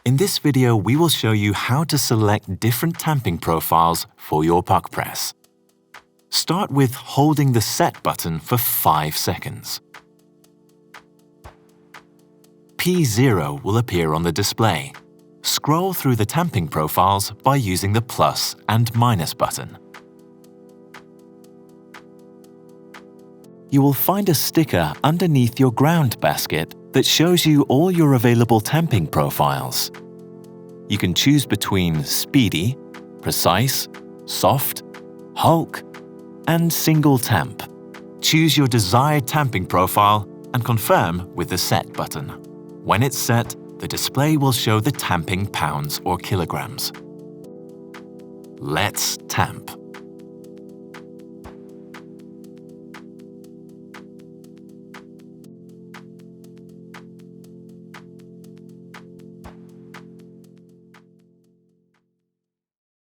In this video, we will show you how to select different tamping profiles for your PUQ press. Start with holding the Set button for 5 seconds. P0 will appear on the display. Scroll through the tamping profiles by using the plus and minus button. You will find a sticker underneath your ground basket that shows you all your available tamping profiles. You can choose between Speedy, Precise, Soft, Hulk, and Single Tamp. Choose your desired tamping profile and confirm with the Set button. When it's set, the display will show the tamping pounds or kilograms. Let's tamp.